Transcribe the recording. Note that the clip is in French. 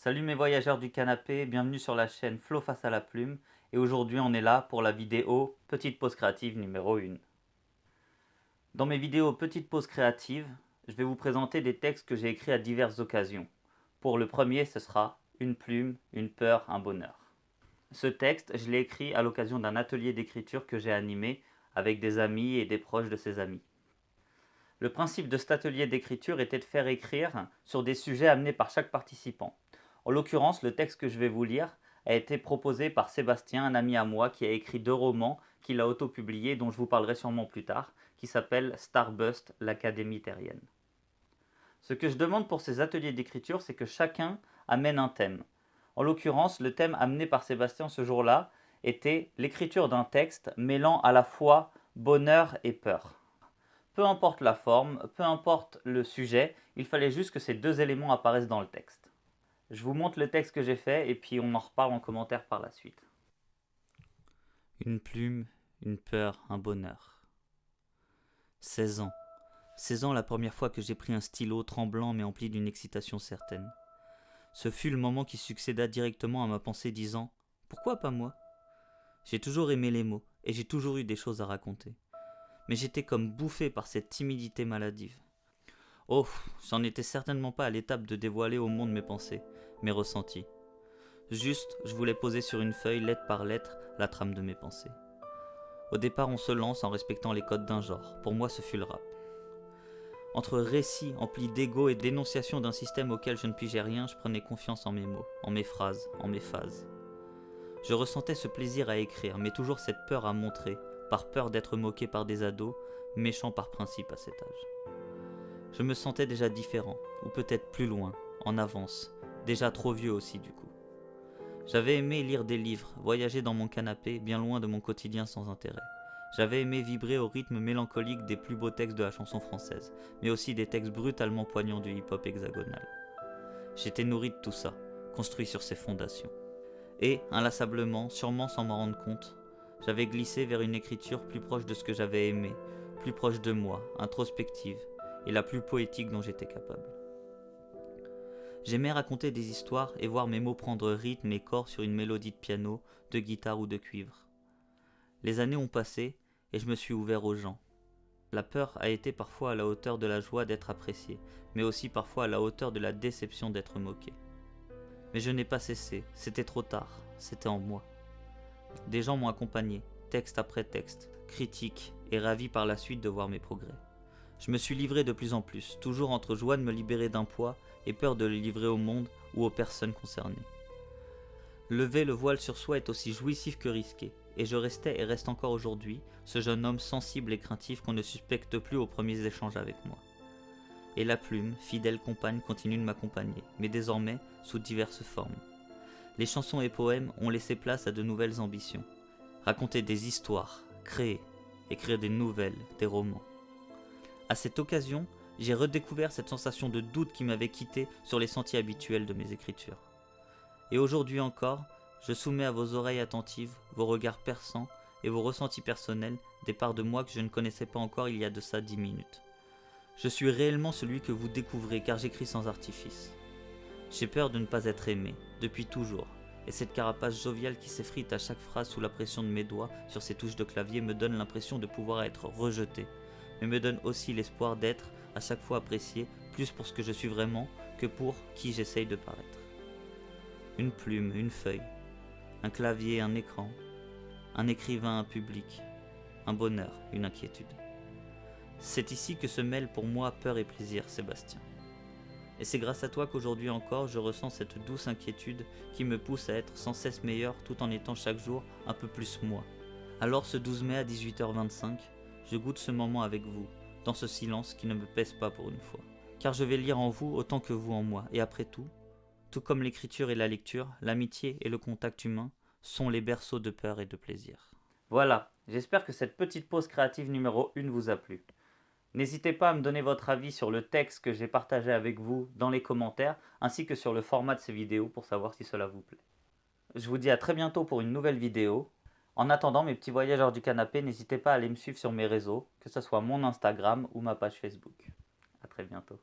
Salut mes voyageurs du canapé, bienvenue sur la chaîne Flo face à la plume et aujourd'hui on est là pour la vidéo Petite pause créative numéro 1. Dans mes vidéos Petite pause créative, je vais vous présenter des textes que j'ai écrits à diverses occasions. Pour le premier, ce sera Une plume, une peur, un bonheur. Ce texte, je l'ai écrit à l'occasion d'un atelier d'écriture que j'ai animé avec des amis et des proches de ces amis. Le principe de cet atelier d'écriture était de faire écrire sur des sujets amenés par chaque participant. En l'occurrence, le texte que je vais vous lire a été proposé par Sébastien, un ami à moi, qui a écrit 2 romans qu'il a auto-publiés, dont je vous parlerai sûrement plus tard, qui s'appellent Starbust, l'Académie terrienne. Ce que je demande pour ces ateliers d'écriture, c'est que chacun amène un thème. En l'occurrence, le thème amené par Sébastien ce jour-là était l'écriture d'un texte mêlant à la fois bonheur et peur. Peu importe la forme, peu importe le sujet, il fallait juste que ces 2 éléments apparaissent dans le texte. Je vous montre le texte que j'ai fait et puis on en reparle en commentaire par la suite. Une plume, une peur, un bonheur. 16 ans. 16 ans la première fois que j'ai pris un stylo tremblant mais empli d'une excitation certaine. Ce fut le moment qui succéda directement à ma pensée disant « Pourquoi pas moi ?» J'ai toujours aimé les mots et j'ai toujours eu des choses à raconter. Mais j'étais comme bouffé par cette timidité maladive. Oh, j'en étais certainement pas à l'étape de dévoiler au monde mes pensées, mes ressentis. Juste, je voulais poser sur une feuille, lettre par lettre, la trame de mes pensées. Au départ, on se lance en respectant les codes d'un genre. Pour moi, ce fut le rap. Entre récits emplis d'ego et dénonciation d'un système auquel je ne pigeais rien, je prenais confiance en mes mots, en mes phrases, en mes phases. Je ressentais ce plaisir à écrire, mais toujours cette peur à montrer, par peur d'être moqué par des ados, méchants par principe à cet âge. Je me sentais déjà différent, ou peut-être plus loin, en avance, déjà trop vieux aussi du coup. J'avais aimé lire des livres, voyager dans mon canapé, bien loin de mon quotidien sans intérêt. J'avais aimé vibrer au rythme mélancolique des plus beaux textes de la chanson française, mais aussi des textes brutalement poignants du hip-hop hexagonal. J'étais nourri de tout ça, construit sur ces fondations. Et, inlassablement, sûrement sans m'en rendre compte, j'avais glissé vers une écriture plus proche de ce que j'avais aimé, plus proche de moi, introspective, et la plus poétique dont j'étais capable. J'aimais raconter des histoires et voir mes mots prendre rythme et corps sur une mélodie de piano, de guitare ou de cuivre. Les années ont passé et je me suis ouvert aux gens. La peur a été parfois à la hauteur de la joie d'être apprécié, mais aussi parfois à la hauteur de la déception d'être moqué. Mais je n'ai pas cessé, c'était trop tard, c'était en moi. Des gens m'ont accompagné, texte après texte, critique et ravi par la suite de voir mes progrès. Je me suis livré de plus en plus, toujours entre joie de me libérer d'un poids et peur de le livrer au monde ou aux personnes concernées. Lever le voile sur soi est aussi jouissif que risqué, et je restais et reste encore aujourd'hui ce jeune homme sensible et craintif qu'on ne suspecte plus aux premiers échanges avec moi. Et la plume, fidèle compagne, continue de m'accompagner, mais désormais sous diverses formes. Les chansons et poèmes ont laissé place à de nouvelles ambitions. Raconter des histoires, créer, écrire des nouvelles, des romans. À cette occasion, j'ai redécouvert cette sensation de doute qui m'avait quitté sur les sentiers habituels de mes écritures. Et aujourd'hui encore, je soumets à vos oreilles attentives, vos regards perçants et vos ressentis personnels des parts de moi que je ne connaissais pas encore il y a de ça 10 minutes. Je suis réellement celui que vous découvrez car j'écris sans artifice. J'ai peur de ne pas être aimé, depuis toujours, et cette carapace joviale qui s'effrite à chaque phrase sous la pression de mes doigts sur ces touches de clavier me donne l'impression de pouvoir être rejeté, mais me donne aussi l'espoir d'être à chaque fois apprécié plus pour ce que je suis vraiment que pour qui j'essaye de paraître. Une plume, une feuille, un clavier, un écran, un écrivain, un public, un bonheur, une inquiétude. C'est ici que se mêlent pour moi peur et plaisir, Sébastien. Et c'est grâce à toi qu'aujourd'hui encore je ressens cette douce inquiétude qui me pousse à être sans cesse meilleur tout en étant chaque jour un peu plus moi. Alors ce 12 mai à 18h25, je goûte ce moment avec vous, dans ce silence qui ne me pèse pas pour une fois. Car je vais lire en vous autant que vous en moi, et après tout comme l'écriture et la lecture, l'amitié et le contact humain sont les berceaux de peur et de plaisir. Voilà, j'espère que cette petite pause créative numéro 1 vous a plu. N'hésitez pas à me donner votre avis sur le texte que j'ai partagé avec vous dans les commentaires, ainsi que sur le format de ces vidéos pour savoir si cela vous plaît. Je vous dis à très bientôt pour une nouvelle vidéo. En attendant, mes petits voyageurs du canapé, n'hésitez pas à aller me suivre sur mes réseaux, que ce soit mon Instagram ou ma page Facebook. A très bientôt.